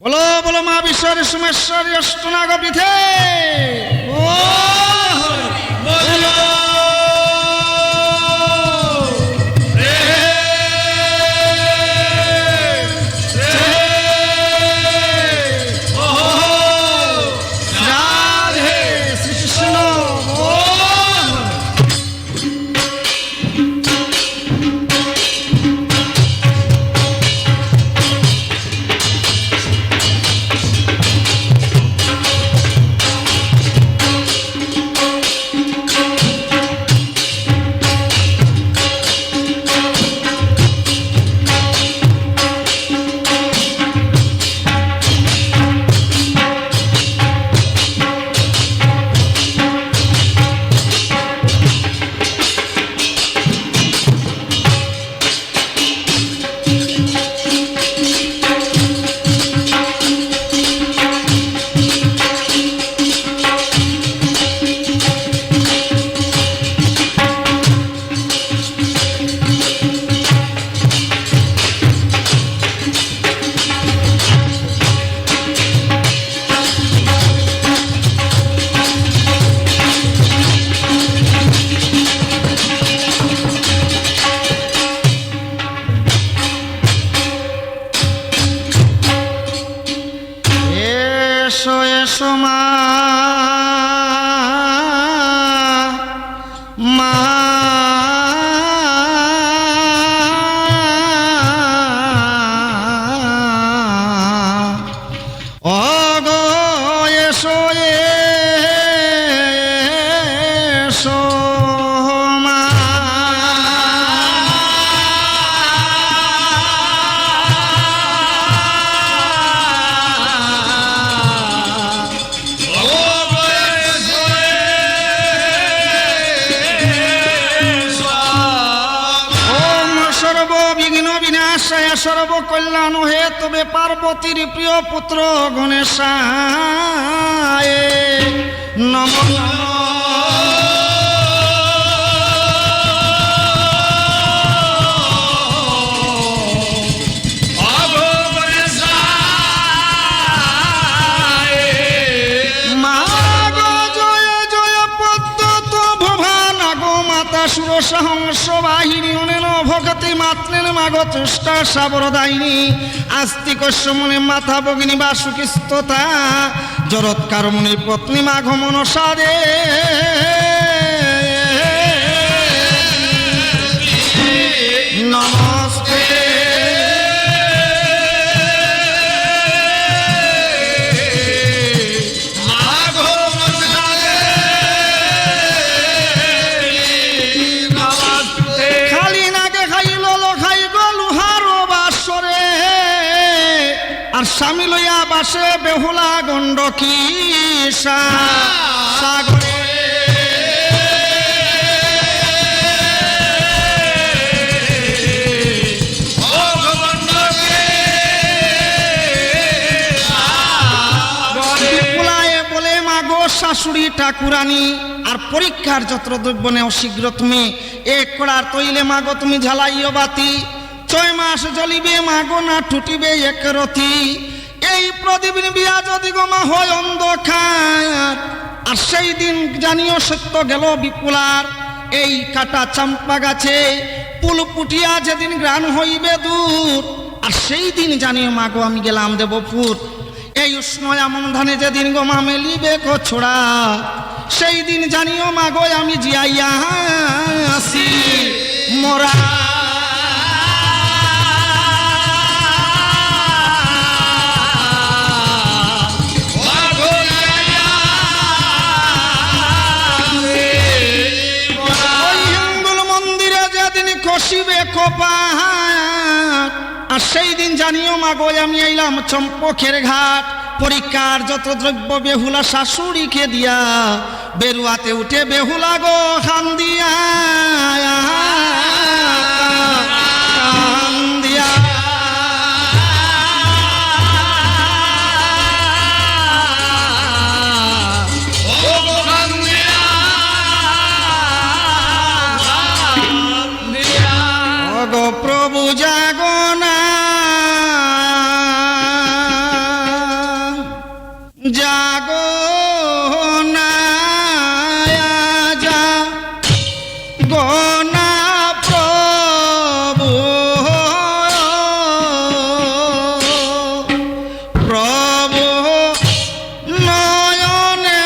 बोलो बोलो माँ विश्वर सुमेश्वरी अष्टनाग पीठे बोलो सर्वकल्याण हे तबे पार्वतीर प्रिय पुत्र गणेशाय नमो नमः। सहंस बाहिनी अनेन भगति मात्रेन मागो तुष्टा साबरदायिनी आस्तिक मने माथा भगिनी बासुकिस्तता जरत्कार मुनि पत्नी माघ मनसा दे नमस्ते स्वामी लइया बासे बेहुला गंडकी सागरे बोले मागो शाশুড়ি ঠাকুরানী আর পরীক্ষার যত্র দ্রব্য নেও শীঘ্র তুমি এক কড়ার তৈলে মাগো তুমি ঝালাইও বাতি 6 মাস জ্বলিবে মাগো না টুটিবে এক রতি এই প্রদীপের বিয়া যদি গোমা হয় অন্ধকার আর সেই দিন জানিও সত্য গেল বিপুলার এই কাটা চাম্পা গাছে পুলপুটিয়া যেদিন গ্রাণ হইবে দূর আর সেই দিন জানিও মাগো আমি গেলাম দেবপুর এই উষ্ণ এমন ধানে যেদিন গোমা মেলিবে কছোড়া সেই দিন জানিও মাগো আমি জিয়াইয়া আসি মোরা আর সেই দিন জানিও মাগো আমি আইলাম চম্পকের ঘাট পরীক্ষার যত দ্রব্য বেহুলা শাশুড়িকে দিয়া বেরুয়াতে উঠে বেহুলা গো খান দিয়া প্রভু জাগনা জাগো না যা গনা প্রভু প্রভু নয়নে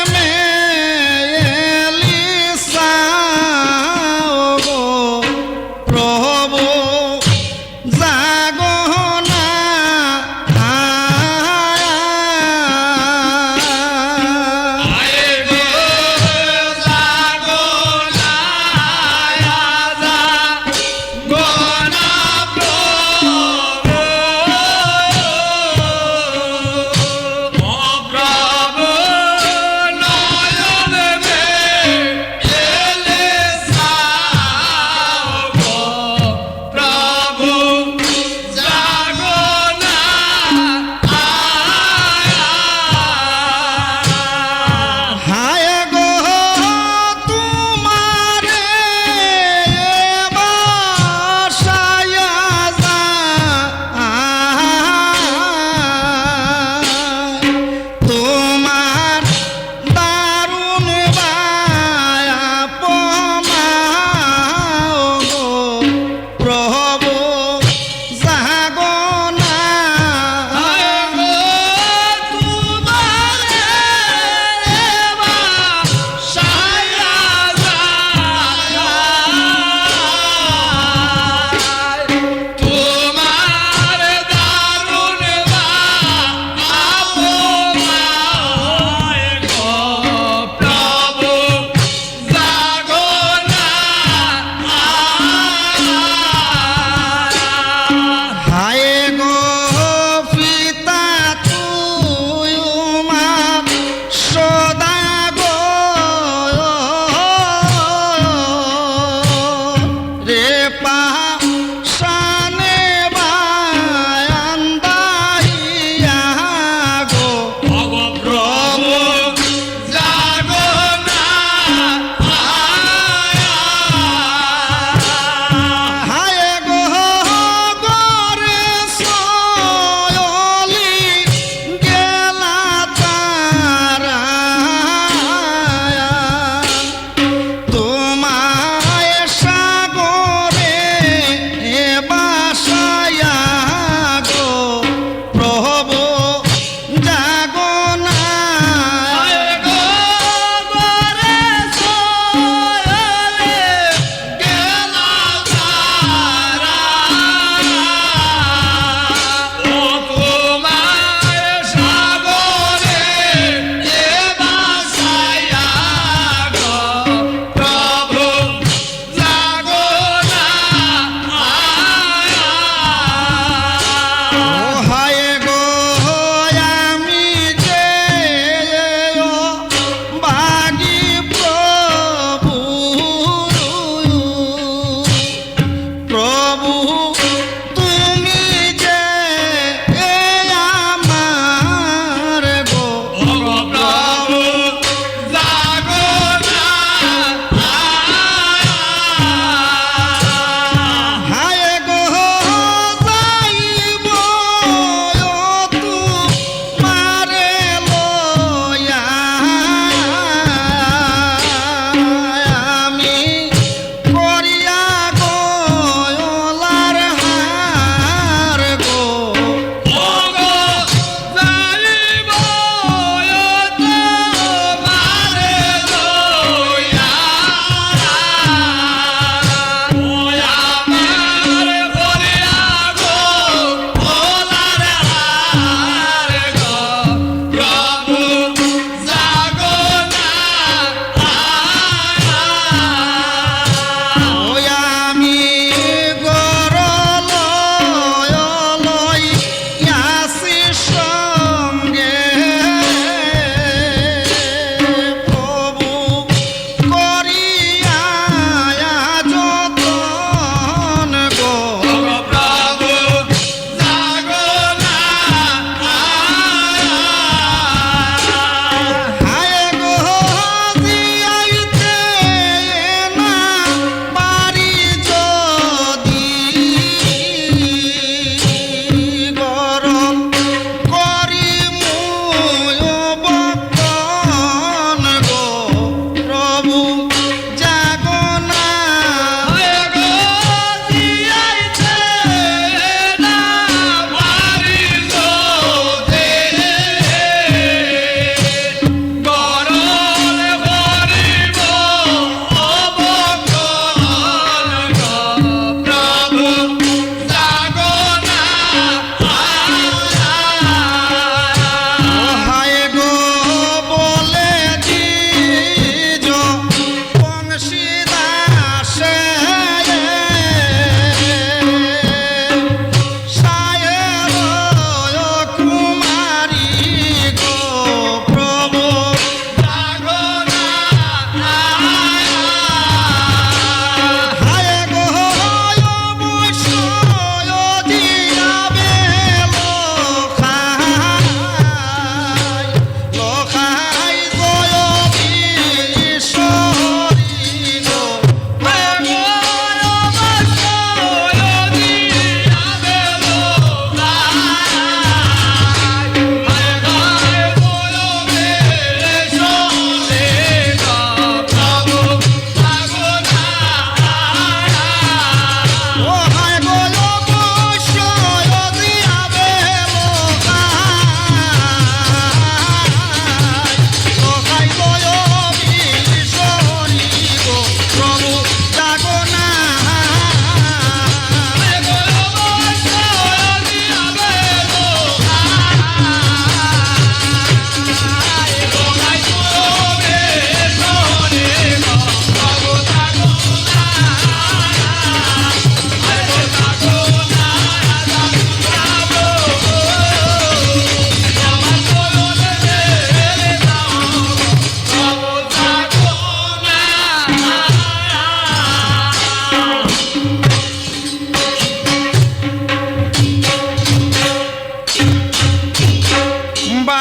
মেলিসাও গো প্রভু জাগো না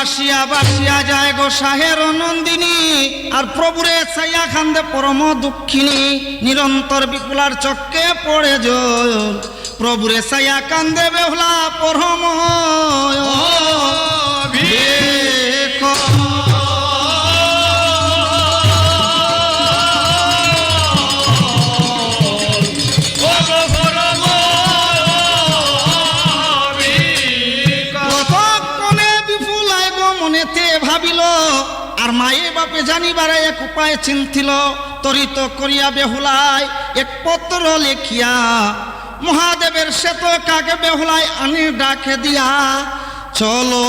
বাসিয়া বাসিয়া যায় গো শাহের নন্দিনী, আর প্রভুরে ছাইয়া খান্দে পরম দুঃখিনী। নিরন্তর বিপুলার চক্কে পড়ে জল, প্রভুরে ছাইয়া কান্দে বেহুলা পরম আর মায়ে বাপে জানিবারে এক উপায় চিন্তিল। তরিত করিয়া বেহুলায় এক পত্র লেখিয়া মহাদেবের শ্বেত কাকে বেহুলায় আনি ডাকে দিয়া, চলো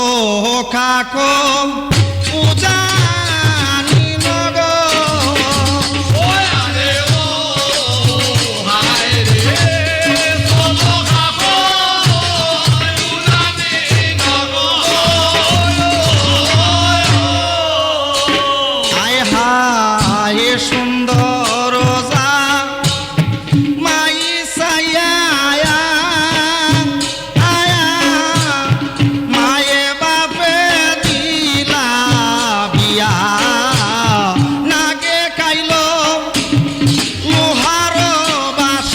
কাকো পূজা সুন্দর মাই সায়া আয়া মায়ে বাপে দিলা বিয়া, নাগে কাইল লোহার বাস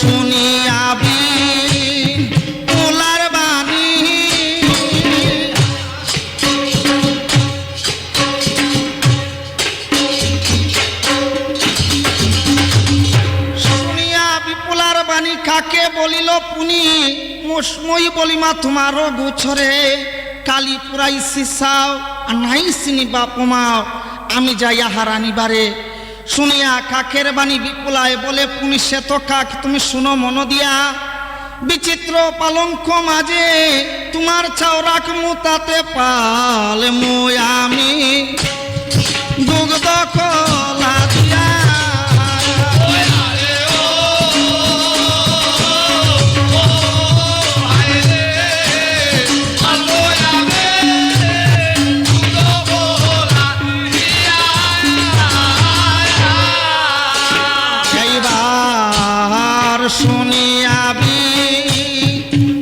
শুনিয়াবি পোলার বাণী, শুনিয়াবি পোলার বাণী কাকে বলিল পুনি, মসময়ী বলিমা তোমারও গুছরে, কালি পুরাই সিসাও আর নাই চিনি বাপমাও, আমি যাইয়া হারানিবারে। শুনিয়া কাকের বাণী বিপুলায় বলে পুনি শ্বেত কাক তুমি শুনো মন দিয়া, বিচিত্র পালঙ্ক মাঝে তোমার চাও রাখমু তাতে পাল মুই আমি দুগ্ধ কলা দিয়া। শুনিয়াবি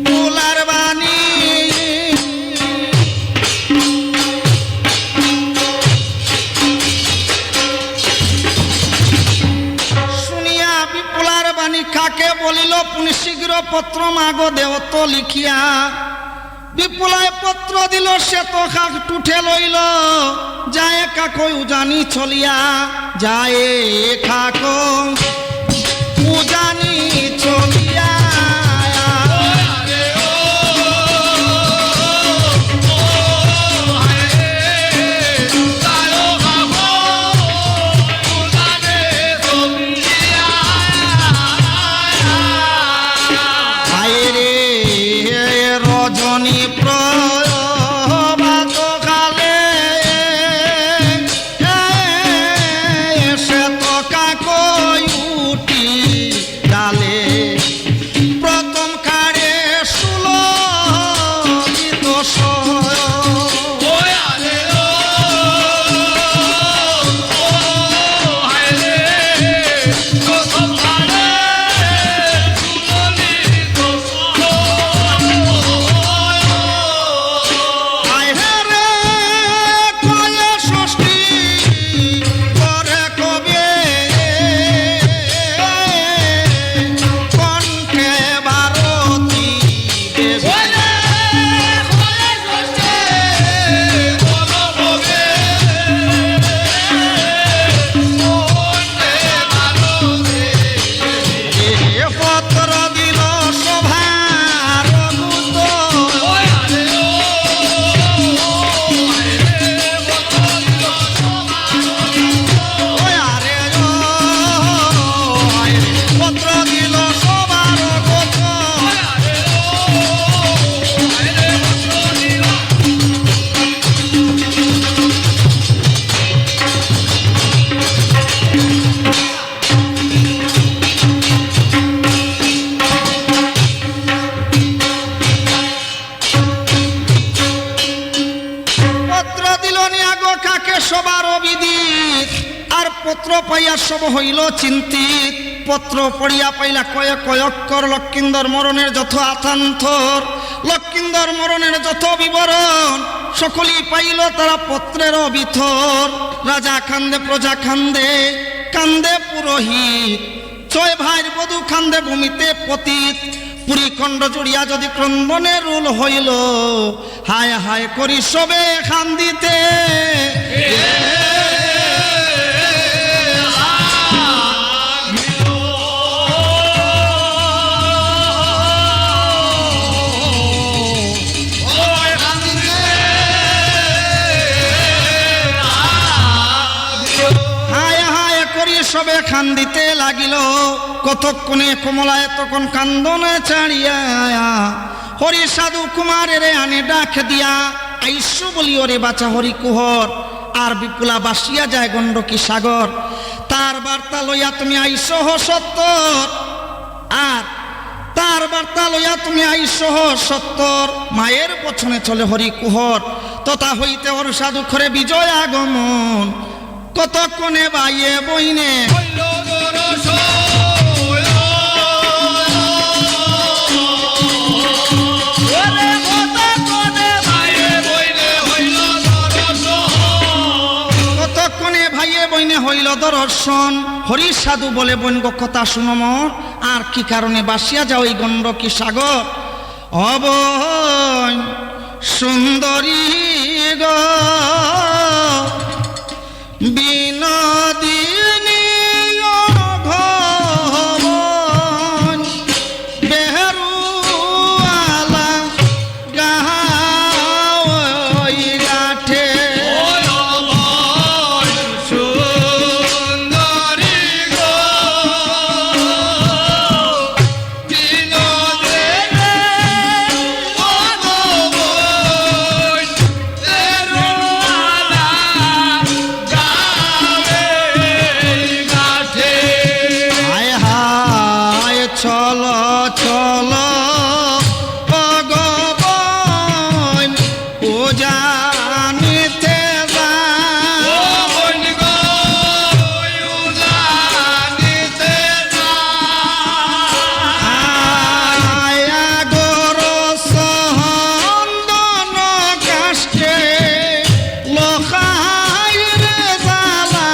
পোলার বাণী, শুনিয়াবি পোলার বাণী কাকে বলিল পুনি শীঘ্র পত্র মাগো দেও তো লিখিয়া। বিপুলায় পত্র দিল শ্বেত কাক টুঠে লইল, যায় কাকই উজানি চলিয়া, যায় কাকো উজানি চলিয়া। রজনী প্রভাত কালে শ্বেত কাকই উঠি ডালে, থাকে সবার অবিদিত, আর পত্র পাইয়া সব হইল চিন্তিত। পত্র পড়িয়া পাইলা কয়েক কয়ক্কর লক্ষিন্দর মরণের যত আথান্থর, লক্ষিন্দর মরণের যত বিবরণ, সকলেই পাইল তারা পত্রের ভিতর। রাজা কান্দে, প্রজা কান্দে, কান্দে পুরোহিত, ছয় ভাইয়ের বধূ কান্দে ভূমিতে পতিত। পুরী খণ্ড জুড়িয়া যদি ক্রন্দনের রুল হইল, হায় হায় করি সবে কান্দিতে। সবে কান্দিতে লাগিল, কতক্ষণে কমলায় তখন কান্দনে ছাড়িয়া হরি সাধু কুমারের আনে ডাক দিয়া, আইসু বলি ওরে বাছা হরি কুহর। আর বিপুলা বাসিয়া যায় গণ্ডকী সাগর, তার বার্তা লইয়া তুমি আইসো সত্তর। আর তার বার্তা লইয়া তুমি আইসো সত্তর। মায়ের পছনে চলে হরি কুহর, তথা হইতে ওর সাধু করে বিজয় আগমন। কতক্ষণে বাইয়ে বইনে হইল দর্শন। হরি সাধু বলে বৈন কথা শুনো মোর, আর কি কারণে বাসিয়া যাও এই গণ্ডকী সাগর। অবৈন সুন্দরী গ বিনোদিনী ঘন বেহরুয়ালা গাহাওই গাঠে। চলো চলো ভগবান পূজা নিতে গর সহন্দন কাষ্টে লোকাই রে জালা।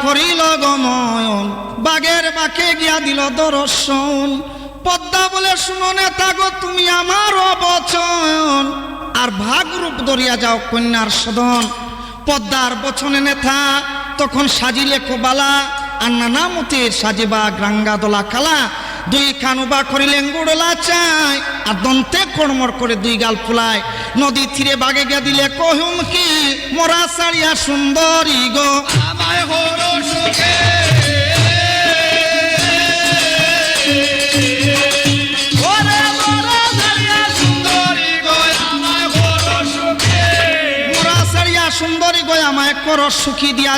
করিল গমন, বাগের বাকে গিয়া দিল দর্শন। পদ্মা বলে শুনো নেতা গো তুমি আমার বচন, আর ভাগ রূপ ধরিয়া যাও কন্যার সদন। পদ্মার বচনে নেতা তখন সাজিলে কোবালা, আর নানা মতের সাজিবা গ্রাঙ্গা দোলা কালা। দুই কানুবা করিলেন গুড়লা চাই, আর দন্তে কড়মড় করে দুই গাল ফুলায়। নদী তীরে বাগে গিয়া দিলে কহুম কি, মোরা সারিয়া সুন্দরী গো আমায় হলো সুখে। ওরে মোরা সারিয়া সুন্দরী গো আমায় হলো সুখে। মোরা সারিয়া সুন্দরী গো আমায় করো সুখী, দিয়া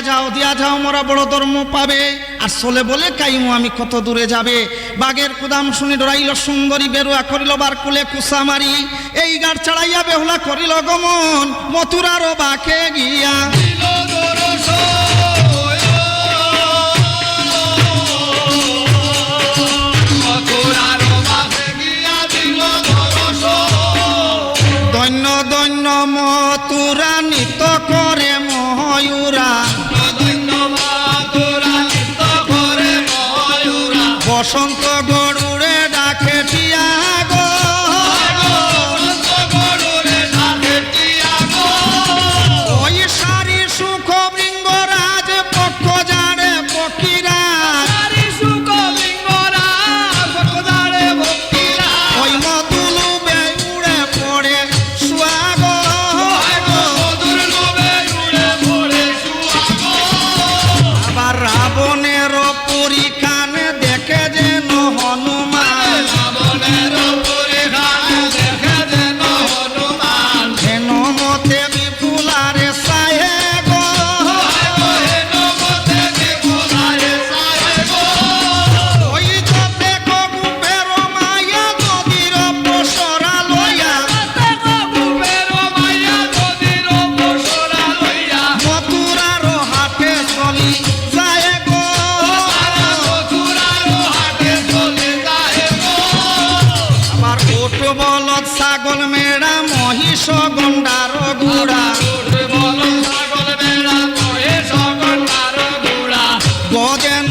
যাও মোরা বড় ধর্ম পাবে। আর চলে বলে কাইমু আমি কত দূরে যাবে। বাগের কুদাম শুনি ডরাইল সুন্দরী, বেরুয়া করিল বার কুলে কুসা মারি। এই গাড় চাড়াইয়া বেহুলা করিল গমন, মথুরারও বাকে গিয়া দিল দর্শন। মথুরার বাসে গিয়া দিল দর্শন। দৈন্য দৈন্য মথুরা নিত করে ময়ূরা, বসন্ত গরুড়ে ডাকে টিয়া গো। ওই সারি সুখ বৃঙ্গরাজ পক্ষ জানে পক্ষীরাজ, ওই মধুলু বেউড়ে পড়ে সুয়াগ। আবার রাবণের পরীক্ষানে দেখে যেন হনুমান, হেন মতে বিপুলারে সাহে গো। ওই যতে কগুপের মায়া নদীর পসরা লইয়া, মথুরার হাটে চলি যায় গো। আবার ওট বলদ ছাগল মেড়া মহিষ গন্ডার ঘোড়া, গজেন